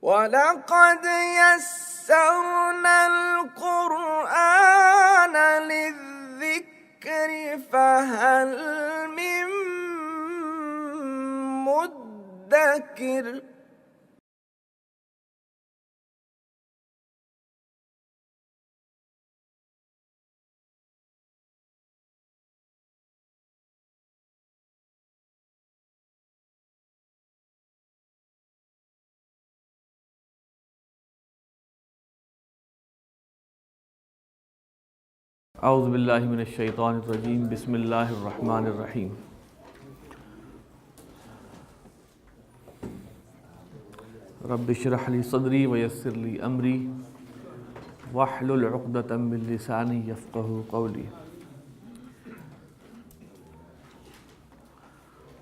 وَلَقَدْ يَسَّرْنَا الْقُرْآنَ لِلذِّكْرِ فَهَلْ مِن مُّدَّكِرٍ۔ اعوذ باللہ من الشیطان الرجیم، بسم اللہ الرحمن الرحیم۔ رب اشرح لی صدری ویسر لی امری واحلل عقدۃ من لسانی یفقہوا قولی۔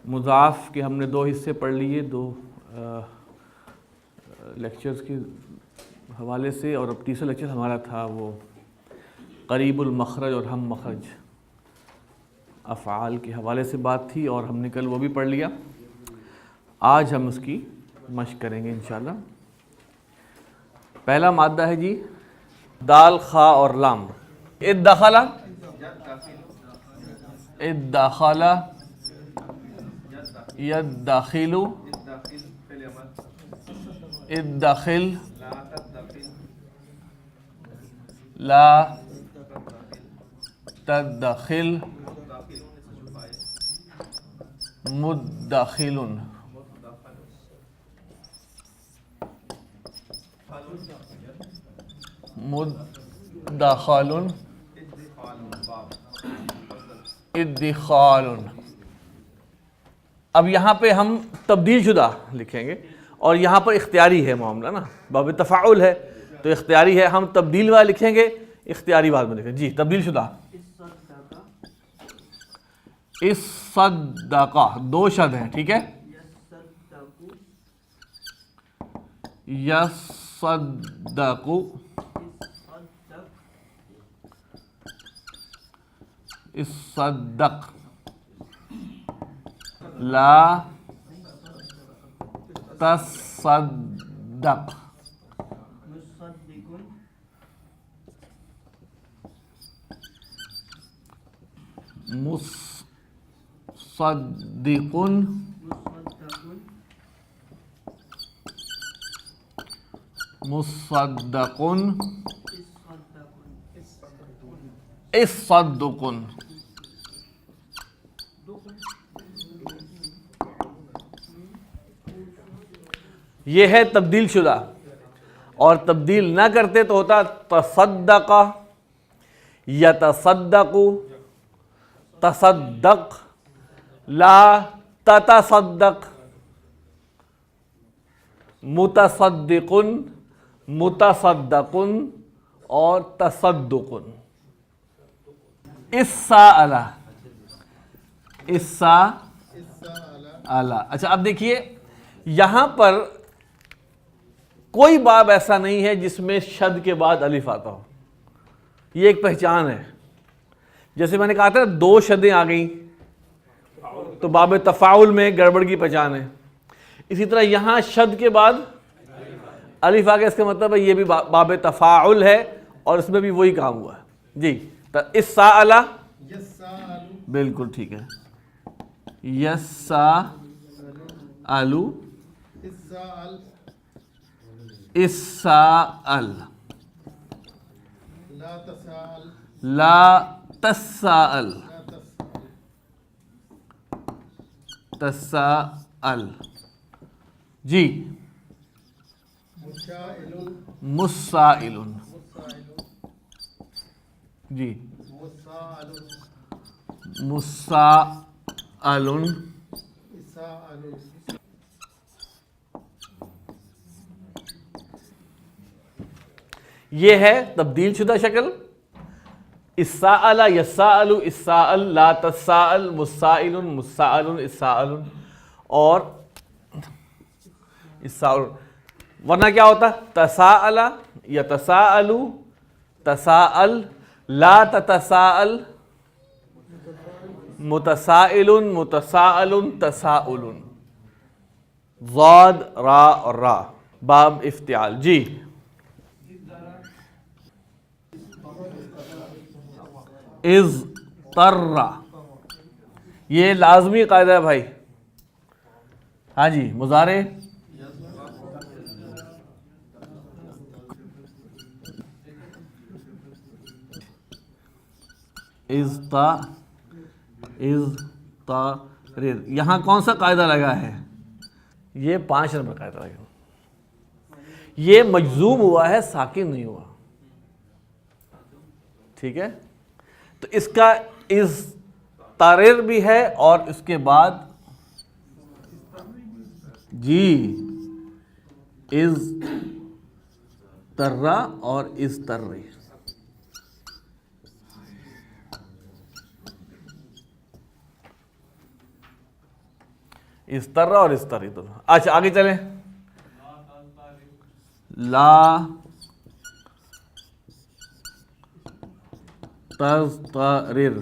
مضاعف کے ہم نے دو حصے پڑھ لیے، دو لیکچرز کے حوالے سے، اور اب تیسرا لیکچر ہمارا تھا وہ قریب المخرج اور ہم مخرج افعال کے حوالے سے بات تھی، اور ہم نے کل وہ بھی پڑھ لیا۔ آج ہم اس کی مشق کریں گے انشاءاللہ۔ پہلا مادہ ہے جی دال، خا اور لام۔ ادخل، ادخل، یدخل، ادخل، لا تدخل، مدخل، مدخل، ادخال۔ اب یہاں پہ ہم تبدیل شدہ لکھیں گے، اور یہاں پر اختیاری ہے معاملہ نا، باب تفاعل ہے تو اختیاری ہے، ہم تبدیل والا لکھیں گے، اختیاری بعد میں لکھیں گے۔ جی تبدیل شدہ اصدقہ، دو شد ہیں، ٹھیک ہے، یصدق، اصدق، لا تصدق، مصدق، مصدق، اصدق۔ یہ ہے تبدیل شدہ، اور تبدیل نہ کرتے تو ہوتا تصدق، یتصدق، تصدق، لا تتصدق، متصدق، متصدق، اور تصدق۔ السائل، السائل۔ اچھا اب دیکھیے یہاں پر کوئی باب ایسا نہیں ہے جس میں شد کے بعد الف آتا ہو، یہ ایک پہچان ہے۔ جیسے میں نے کہا تھا دو شدیں آ گئیں تو باب تفاعل میں گڑبڑ کی پہچان ہے، اسی طرح یہاں شد کے بعد الف آ گیا، اس کا مطلب ہے یہ بھی باب تفاعل ہے، اور اس میں بھی وہی کام ہوا ہے۔ جی السائل، بالکل ٹھیک ہے، یسأل، اسأل، لا تسأل، تسأل۔ جی مسائل، جی مسائل، یہ ہے تبدیل شدہ شکل۔ السائل، یسائل، السائل، لا تسائل، مسائل، مسائل، السائل، اور السائل۔ ورنہ کیا ہوتا؟ تساءل، یتساءل، تساءل، لا تتساءل، متسائل، متساءل، تساؤل، ضاد، را اور را۔ باب افتعال. جی اضطر، یہ لازمی قاعدہ ہے بھائی. ہاں جی مضارع اضطرر، یہاں کون سا قاعدہ لگا ہے؟ یہ 5 نمبر قاعدہ لگا. یہ مجزوم ہوا ہے، ساکن نہیں ہوا. ٹھیک ہے، تو اس کا اضطرر بھی ہے اور اس کے بعد جی اضطرا اور اضطری. اضطرا اور اضطری تو. اچھا آگے چلیں. لا تضطرر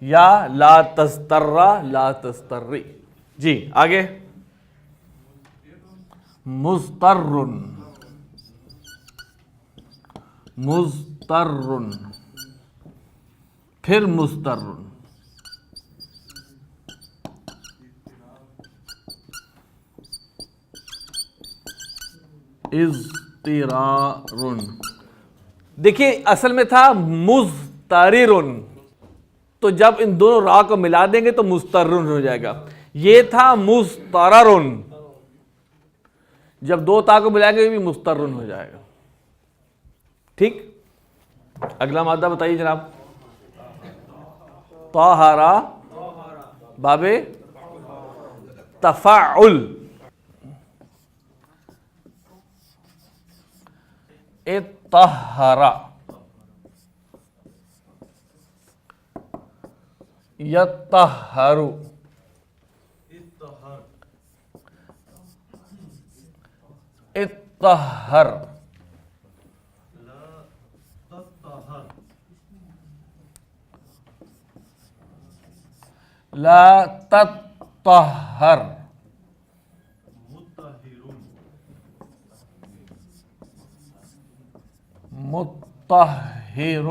یا لا تضطرا لا تضطری. جی آگے. مضطر، مضطر پھر مضطر. اضطرار، دیکھیے اصل میں تھا مضطرر، تو جب ان دونوں را کو ملا دیں گے تو مضطرن ہو جائے گا. یہ تھا مضطرر، جب 2 تا کو ملائیں گے بھی مضطرن ہو جائے گا. ٹھیک، اگلا مادہ بتائیے جناب. طہارا باب تفاعل. اطہرا، یطہر، اطہر، لا تطہر، مطہر،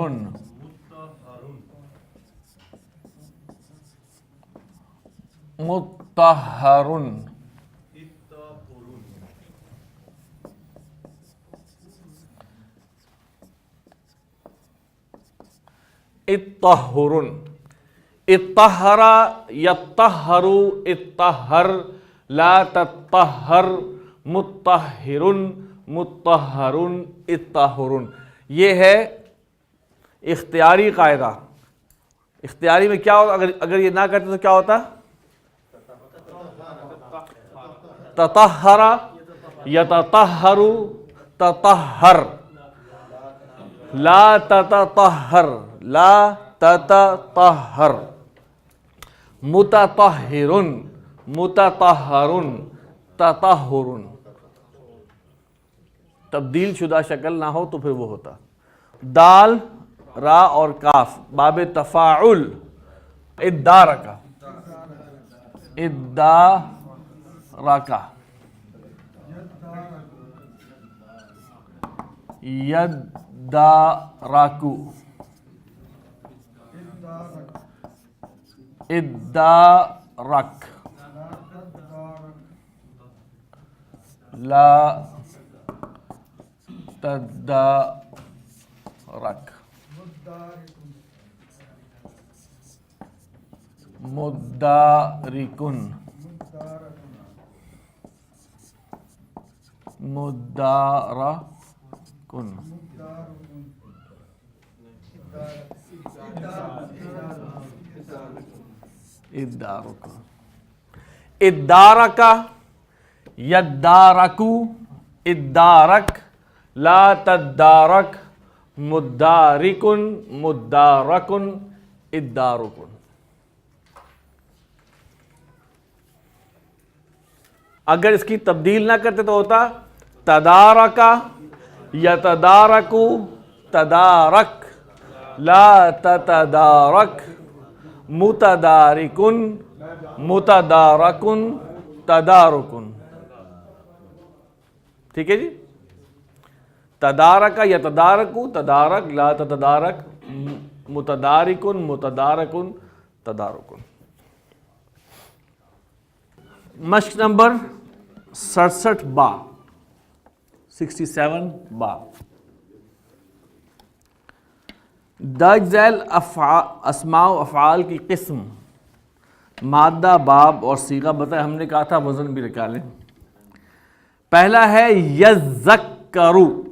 مطہر، اطہر. اطہر یطہر، اطہر، لا تطہر، مطہر، مطہر، اطہر. یہ ہے اختیاری قاعدہ. اختیاری میں کیا ہوگا؟ اگر یہ نہ کرتے تو کیا ہوتا؟ تطہر، یتطہر، تطہر، لا تتطہر، لا تتطہر، متطہر، متطہر، تطہر. تبدیل شدہ شکل نہ ہو تو پھر وہ ہوتا. دال، را اور کاف باب تفاعل. ادارکا، ادارکا، یدارکو، ادارک، لا تدارک، مدارکن، مدارکن، ادارک، ادارک، یدارکو، ادارک، لا تدارک، مدارکن، مدارکن، ادارکن. اگر اس کی تبدیل نہ کرتے تو ہوتا تدارکا، یتدارکو، تدارک، لا تتدارک، متدارکن، متدارکن، تدارکن. ٹھیک ہے جی. تدارک یتدارکو، تدارک لا تتدارک، متدارکن متدارکن تدارکن. مشق نمبر 67 با، 67 با. درج ذیل اسماء و افعال کی قسم، مادہ، باب اور صیغہ بتائیں. ہم نے کہا تھا وزن بھی نکالیں. پہلا ہے یذکرو.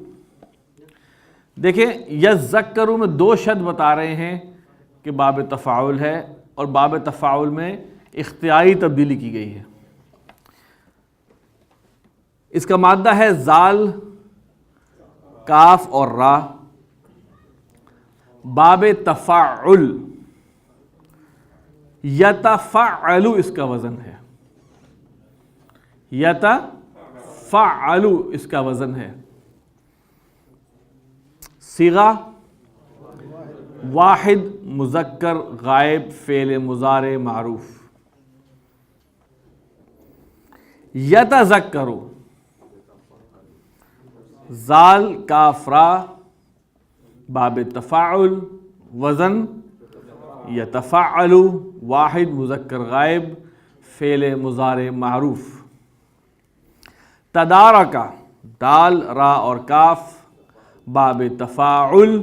دیکھیں یذکرو میں دو شد بتا رہے ہیں کہ باب تفاعل ہے، اور باب تفاعل میں اختیاری تبدیلی کی گئی ہے. اس کا مادہ ہے زال، کاف اور را. باب تفاعل یتفعلو اس کا وزن ہے، یتفعلو اس کا وزن ہے. صیغہ واحد مذکر غائب فعل مضارع معروف. یتذکرو زال کاف را، باب تفاعل، وزن یتفعلو، واحد مذکر غائب فعل مضارع معروف. تدارکا دال را اور کاف، باب تفاعل،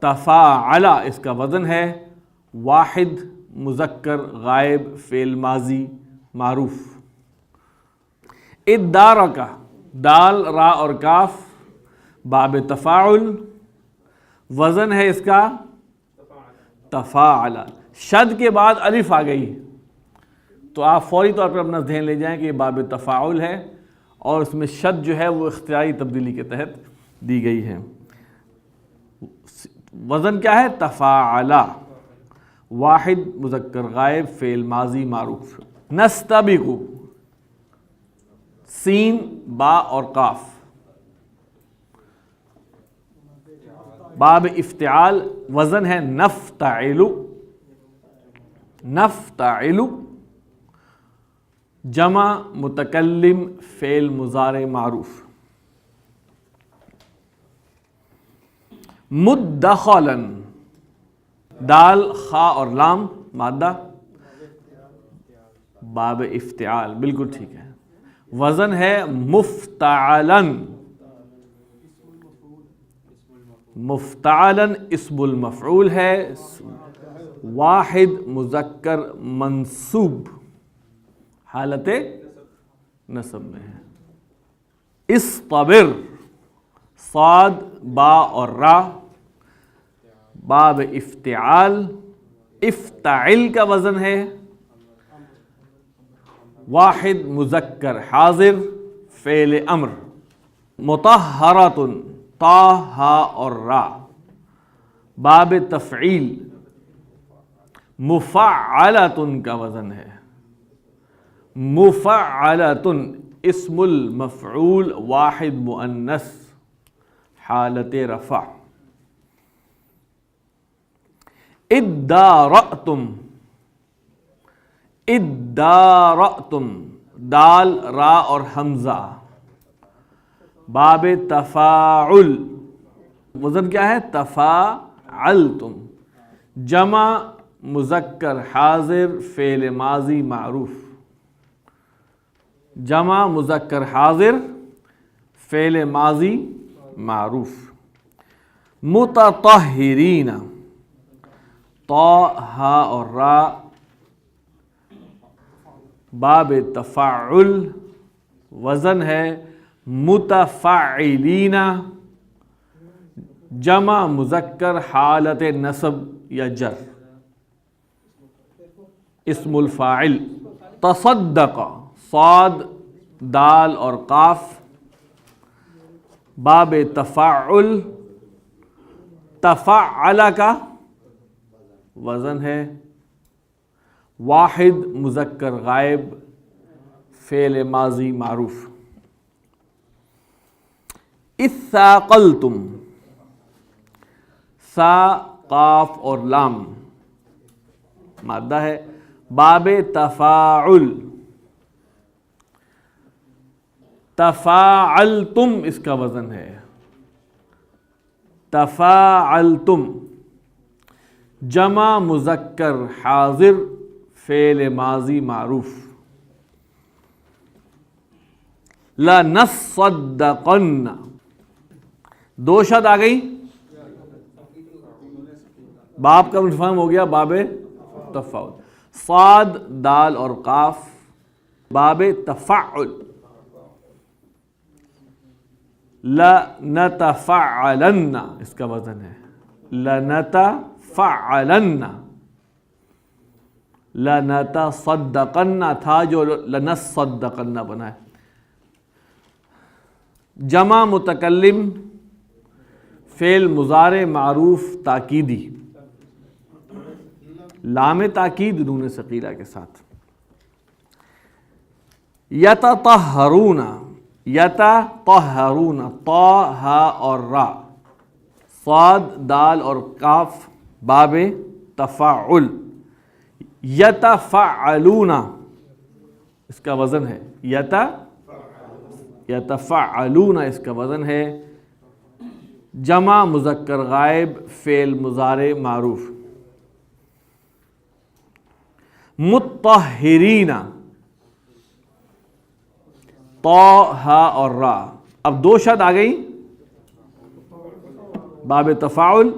تفاعلا اس کا وزن ہے، واحد مذکر غائب فعل ماضی معروف. ادارکا دال را اور کاف، باب تفاعل، وزن ہے اس کا تفاعلا. شد کے بعد الف آ گئی تو آپ فوری طور پر اپنا ذہن لے جائیں کہ یہ باب تفاعل ہے، اور اس میں شد جو ہے وہ اختیاری تبدیلی کے تحت دی گئی ہے. وزن کیا ہے؟ تفاعلا، واحد مذکر غائب فعل ماضی معروف. نستبقو سین با اور قاف، باب افتعال، وزن ہے نفتعلو، نفتعلو، جمع متکلم فعل مضارع معروف. مدخلاً دال خا اور لام مادہ، باب افتعال، بالکل ٹھیک ہے. وزن ہے مفتعلاً، مفتعلاً اسم المفعول ہے، واحد مذکر منصوب حالت نصب میں ہے. اصطبر صاد با اور را، باب افتعال، افتعل کا وزن ہے، واحد مذکر حاضر فعل امر. مطہرۃ طا ہا اور را، باب تفعیل، مفعلۃ کا وزن ہے، مفعلۃ اسم المفعول واحد مؤنث حالت رفع. ادارأتم، ادارأتم دال را اور حمزہ، باب تفاعل، وزن کیا ہے؟ تفاعلتم، جمع مذکر حاضر فعل ماضی معروف، جمع مذکر حاضر فعل ماضی معروف. متطہرین طا ہا اور را، باب تفاعل، وزن ہے متفاعلین، جمع مذکر حالت نصب یا جر، اسم الفاعل. تصدق صاد دال اور قاف، باب تفاعل، تفعل کا وزن ہے، واحد مذکر غائب فعل ماضی معروف. اثاقلتم سا قاف اور لام مادہ ہے، باب تفاعل، تفاعلتم اس کا وزن ہے تفاعلتم. جمع مذکر حاضر فعل ماضی معروف. لنصدقن دو شد آ گئی. باب کا مفہوم ہو گیا باب تفاعل. صاد دال اور قاف باب تفاعل. لنتفعلن اس کا وزن ہے لنتفعلن. لنتصدقن تھا جو لنصدقن بنا ہے. جمع متکلم فعل مضارع معروف تاکیدی. لام تاکید نون ثقیلہ کے ساتھ. یتطہرون یتطہرون طا ہا اور را. صاد دال اور قاف باب تفاعل. یتفعلون اس کا وزن ہے یتفعلون اس کا وزن ہے. جمع مذکر غائب فعل مضارع معروف. مطہرین طا ہا اور را. اب دو شد آ گئی باب تفاعل.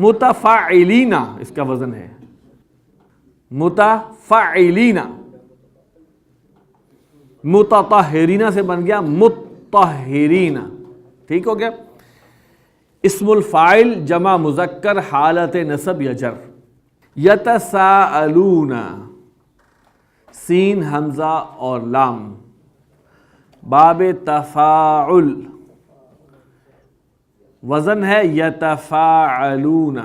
متفاعلین اس کا وزن ہے متفاعلین. متطہرین سے بن گیا مطہرین. ٹھیک ہو گیا. اسم الفاعل جمع مذکر حالت نصب یا جر. یتساءلون سین حمزہ اور لام باب تفاعل. وزن ہے یتفاعلون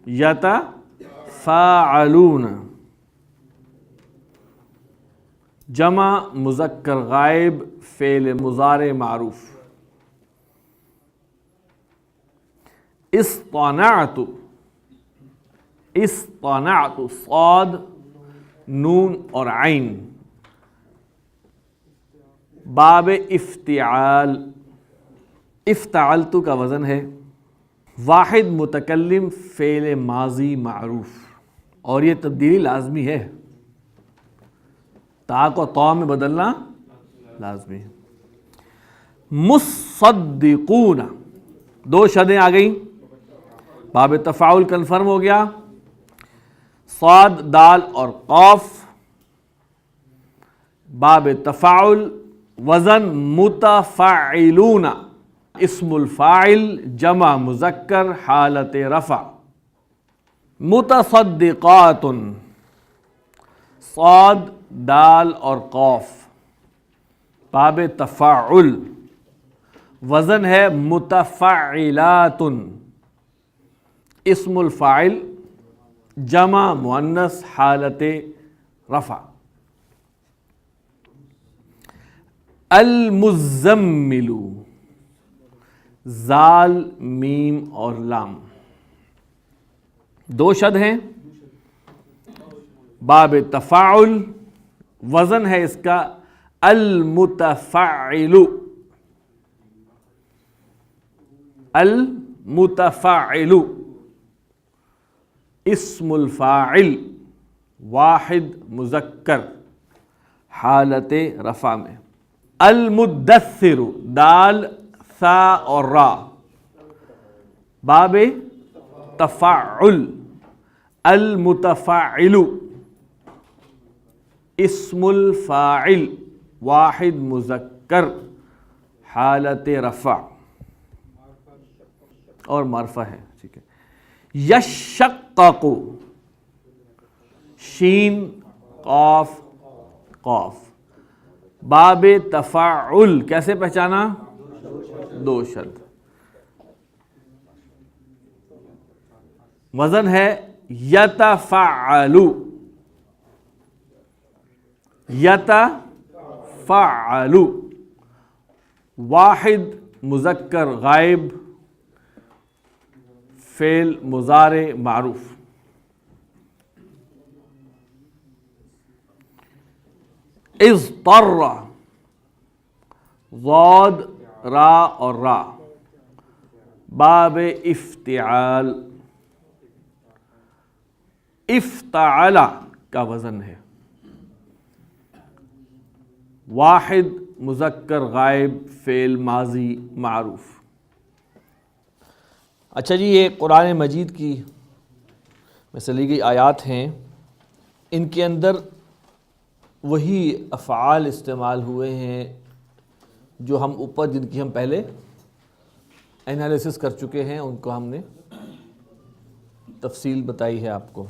یتفاعلون. جمع مذکر غائب فعل مضارع معروف. اصطنعت اصطنعت صاد نون اور عین باب افتعال. افتعلت کا وزن ہے واحد متکلم فعل ماضی معروف. اور یہ تبدیلی لازمی ہے. تا کو طا میں بدلنا لازمی ہے. مصدقون دو شدیں آ گئیں باب تفاعل کنفرم ہو گیا. صاد دال اور قاف باب تفاعل. وزن متفاعلون اسم الفاعل جمع مذکر حالت رفع. متصدقات صاد دال اور قاف باب تفاعل. وزن ہے متفاعلات اسم الفاعل جمع مؤنث حالت رفع. المزمل زال میم اور لام دو شد ہیں باب تفاعل. وزن ہے اس کا المتفاعل. المتفاعل اسم الفاعل واحد مذکر حالت رفع میں. المدثر دال ثا اور را باب تفاعل. المتفاعل اسم الفاعل واحد مذکر حالت رفع اور معرفہ ہے. ٹھیک ہے. یشقق شین قاف قاف باب تفاعل. کیسے پہچانا؟ دو شد. وزن ہے یتفعل یتفعل واحد مذکر غائب فعل مضارع معروف. اضطر، ضاد را اور را، باب افتعال، افتعل کا وزن ہے، واحد مذکر غائب فعل ماضی معروف۔ اچھا جی، یہ قرآن مجید کی میں سے لی گئی آیات ہیں، ان کے اندر وہی افعال استعمال ہوئے ہیں جو ہم اوپر جن کی ہم پہلے انالیسس کر چکے ہیں، ان کو ہم نے تفصیل بتائی ہے آپ کو۔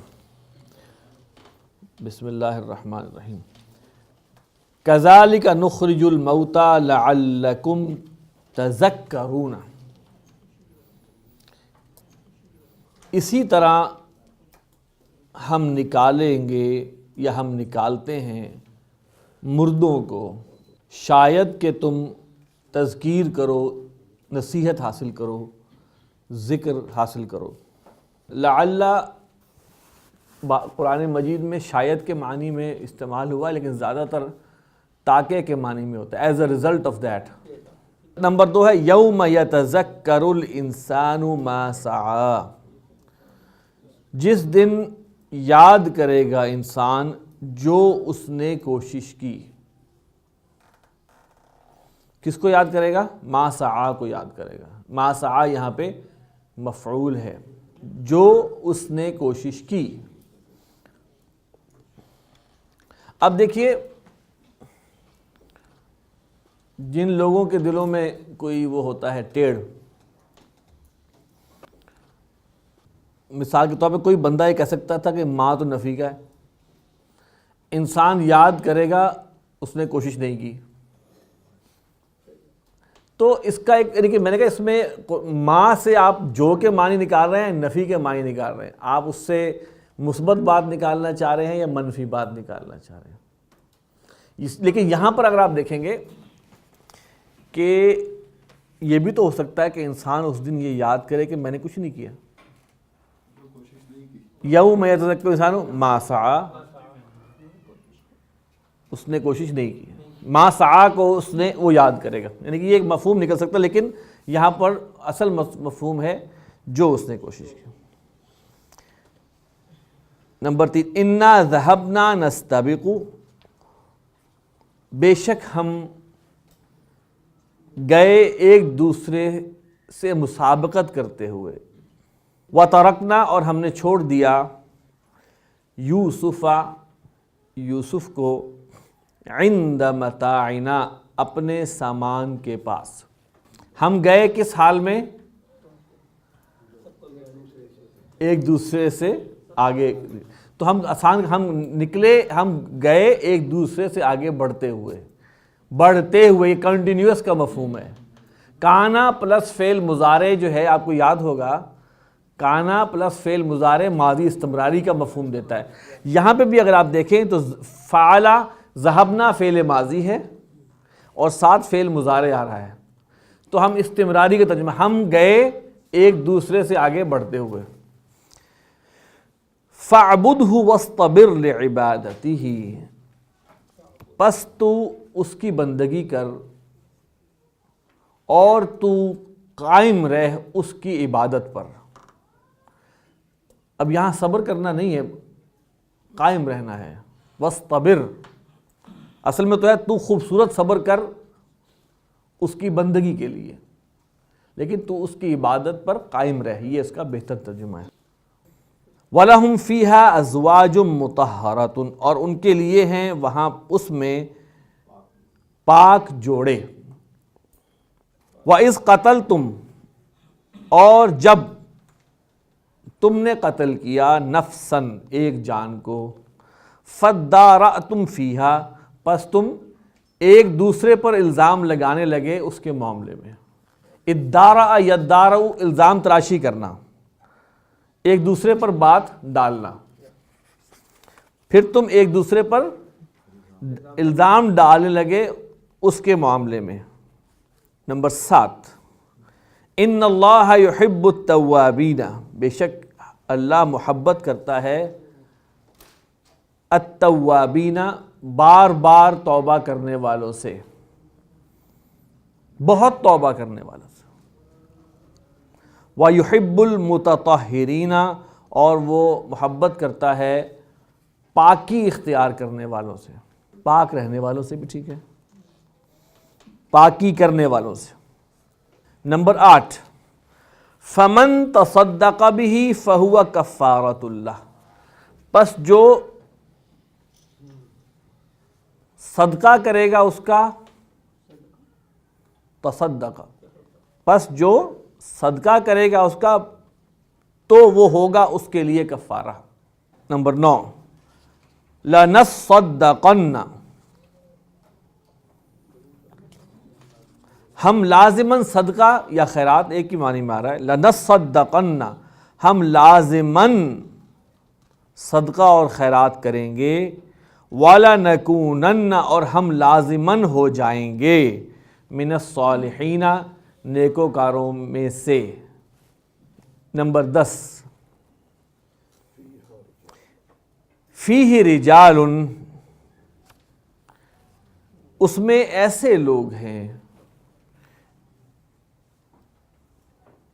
بسم اللہ الرحمن الرحیم۔ کذالک نخرج الموتى لعلکم تذکرون، اسی طرح ہم نکالیں گے یا ہم نکالتے ہیں مردوں کو، شاید کہ تم تذکیر کرو، نصیحت حاصل کرو، ذکر حاصل کرو۔ لعل قرآن مجید میں شاید کے معنی میں استعمال ہوا ہے، لیکن زیادہ تر تاکہ کے معنی میں ہوتا ہے، as a result of that. Number 2 ہے یوم یتذکر الانسان ما سعی، جس دن یاد کرے گا انسان جو اس نے کوشش کی۔ کس کو یاد کرے گا؟ ما سعی کو یاد کرے گا۔ ما سعی یہاں پہ مفعول ہے، جو اس نے کوشش کی۔ اب دیکھیے، جن لوگوں کے دلوں میں کوئی وہ ہوتا ہے ٹیڑھ، مثال کے طور پہ کوئی بندہ یہ کہہ سکتا تھا کہ ماں تو نفی کا ہے، انسان یاد کرے گا اس نے کوشش نہیں کی، تو اس کا ایک یعنی کہ میں نے کہا اس میں ماں سے آپ جو کے معنی نکال رہے ہیں، نفی کے معنی نکال رہے ہیں، آپ اس سے مثبت بات نکالنا چاہ رہے ہیں یا منفی بات نکالنا چاہ رہے ہیں۔ لیکن یہاں پر اگر آپ دیکھیں گے کہ یہ بھی تو ہو سکتا ہے کہ انسان اس دن یہ یاد کرے کہ میں نے کچھ نہیں کیا۔ یوم یتذکر الانسان ما سعی، اس نے کوشش نہیں کی، ما سعی کو اس نے وہ یاد کرے گا، یعنی کہ یہ ایک مفہوم نکل سکتا ہے، لیکن یہاں پر اصل مفہوم ہے جو اس نے کوشش کی۔ نمبر 3 انا ذهبنا نستبق، بے شک ہم گئے ایک دوسرے سے مسابقت کرتے ہوئے، وَتَرَكْنَا اور ہم نے چھوڑ دیا یوسف کو، عند متاعنا اپنے سامان کے پاس۔ ہم گئے کس حال میں؟ ایک دوسرے سے آگے، تو ہم نکلے، ہم گئے ایک دوسرے سے آگے بڑھتے ہوئے، یہ کنٹینیوس کا مفہوم ہے۔ کانا پلس فعل مضارع جو ہے آپ کو یاد ہوگا، کانا پلس فعل مضارع ماضی استمراری کا مفہوم دیتا ہے۔ یہاں پہ بھی اگر آپ دیکھیں تو فعلا ذهبنا فعل ماضی ہے اور ساتھ فعل مضارع آ رہا ہے، تو ہم استمراری کا ترجمہ، ہم گئے ایک دوسرے سے آگے بڑھتے ہوئے۔ فَاعْبُدْهُ وَاصْطَبِرْ لِعِبَادَتِهِ، پس تو اس کی بندگی کر اور تو قائم رہ اس کی عبادت پر۔ اب یہاں صبر کرنا نہیں ہے، قائم رہنا ہے۔ وَاصْطَبِرْ اصل میں تو ہے تو خوبصورت صبر کر اس کی بندگی کے لیے، لیکن تو اس کی عبادت پر قائم رہ، یہ اس کا بہتر ترجمہ ہے۔ وَلَهُمْ فِيهَا أَزْوَاجٌ مُطَهَّرَةٌ اور ان کے لیے ہیں وہاں اس میں پاک جوڑے۔ وَإِذْ قَتَلْتُمْ اور جب تم نے قتل کیا، نفساً ایک جان کو، فَادَّارَأْتُمْ فِيهَا پس تم ایک دوسرے پر الزام لگانے لگے اس کے معاملے میں۔ ادارا یدارا الزام تراشی کرنا، ایک دوسرے پر بات ڈالنا، پھر تم ایک دوسرے پر الزام ڈالنے لگے اس کے معاملے میں۔ نمبر 7 ان اللہ یحب التوابین، بے شک اللہ محبت کرتا ہے التوابین، بار بار توبہ کرنے والوں سے، بہت توبہ کرنے والوں سے۔ وَيُحِبُّ الْمُتَطَهِّرِينَ، اور وہ محبت کرتا ہے پاکی اختیار کرنے والوں سے، پاک رہنے والوں سے بھی ٹھیک ہے، پاکی کرنے والوں سے۔ نمبر 8، فَمَن تَصَدَّقَ بِهِ فَهُوَ كَفَّارَةٌ لَهُ، پس جو صدقہ کرے گا اس کا، تصدق، پس جو صدقہ کرے گا اس کا تو وہ ہوگا اس کے لیے کفارہ۔ نمبر 9، لَنَصَّدَّقَنَّ، ہم لازماً صدقہ یا خیرات ایک ہی معنی میں آ رہا ہے، لَنَصَّدَّقَنَّ، ہم لازماً صدقہ اور خیرات کریں گے، وَلَنَكُونَنَّ، اور ہم لازماً ہو جائیں گے، مِنَ الصَّالِحِينَ، نیکوکاروں میں سے۔ نمبر 10، فِيهِ رِجَالٌ، اس میں ایسے لوگ ہیں،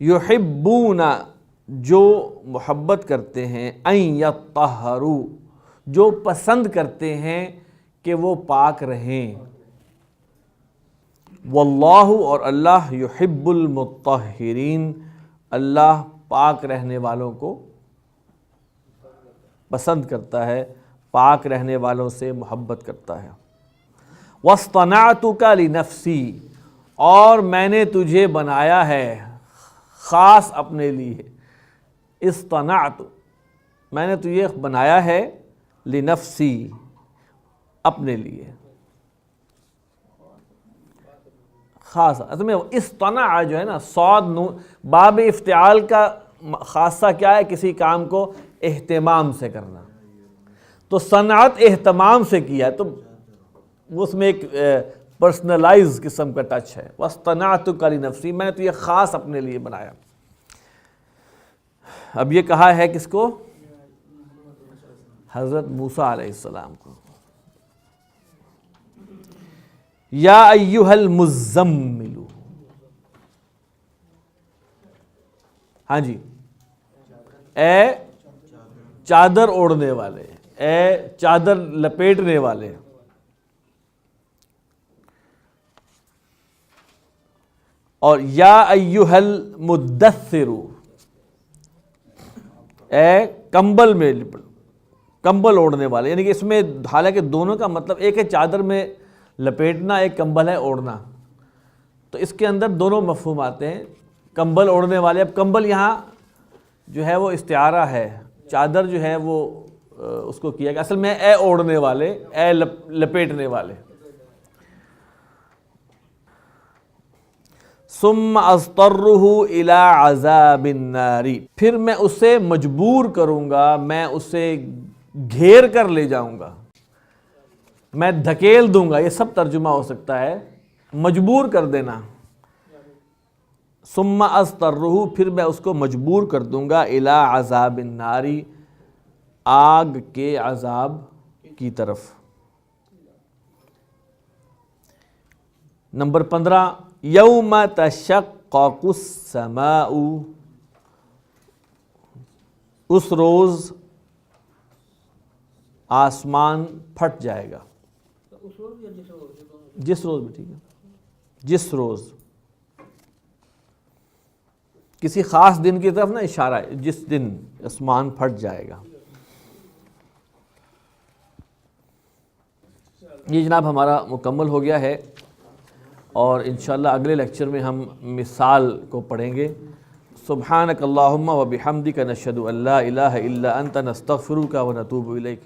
یحبون، جو محبت کرتے ہیں، ان یطہروا، جو پسند کرتے ہیں کہ وہ پاک رہیں، واللہ، اور اللہ، یحب المطہرین، اللہ پاک رہنے والوں کو پسند کرتا ہے، پاک رہنے والوں سے محبت کرتا ہے۔ وَاصْطَنَعْتُكَ لِنَفْسِي، اور میں نے تجھے بنایا ہے خاص اپنے لیے، اصطنعت، میں نے تجھے بنایا ہے، لنفسی، اپنے لیے، خاص۔ اصل میں اصطنع جو ہے نا، صاد نون، باب افتعال کا خاصہ کیا ہے؟ کسی کام کو اہتمام سے کرنا، تو صنعت اہتمام سے کیا تو اس میں ایک پرسنلائز قسم کا ٹچ ہے۔ وَاصْطَنَعْتُكَ لِنَفْسِي، میں نے تو یہ خاص اپنے لیے بنایا۔ اب یہ کہا ہے کس کو؟ حضرت موسیٰ علیہ السلام کو۔ یا ایھا المزمل، ہاں جی، اے چادر اوڑھنے والے، اے چادر لپیٹنے والے، اور یا ایھا المدثر، اے کمبل میں کمبل اوڑھنے والے، یعنی کہ اس میں حالانکہ دونوں کا مطلب ایک ہے چادر میں لپیٹنا، ایک کمبل ہے اوڑھنا، تو اس کے اندر دونوں مفہوم آتے ہیں، کمبل اوڑھنے والے۔ اب کمبل یہاں جو ہے وہ استعارہ ہے، چادر جو ہے وہ اس کو کیا گیا، اصل میں اے اوڑھنے والے، اے لپیٹنے والے۔ ثم اضطرہ الی عذاب النار، پھر میں اسے مجبور کروں گا، میں اسے گھیر کر لے جاؤں گا، میں دھکیل دوں گا، یہ سب ترجمہ ہو سکتا ہے، مجبور کر دینا۔ ثم اضطرہ، پھر میں اس کو مجبور کر دوں گا، الی عذاب النار، آگ کے عذاب کی طرف۔ نمبر 15، یوم تشقق السماء، اس روز آسمان پھٹ جائے گا، جس روز بھی ٹھیک ہے، جس روز، کسی خاص دن کی طرف نہ اشارہ ہے، جس دن آسمان پھٹ جائے گا۔ یہ جناب ہمارا مکمل ہو گیا ہے، اور انشاءاللہ اگلے لیکچر میں ہم مثال کو پڑھیں گے۔ سبحانک اللہم و بحمدک، نشہد ان لا الہ الا انت، نستغفرک و نتوب الیک۔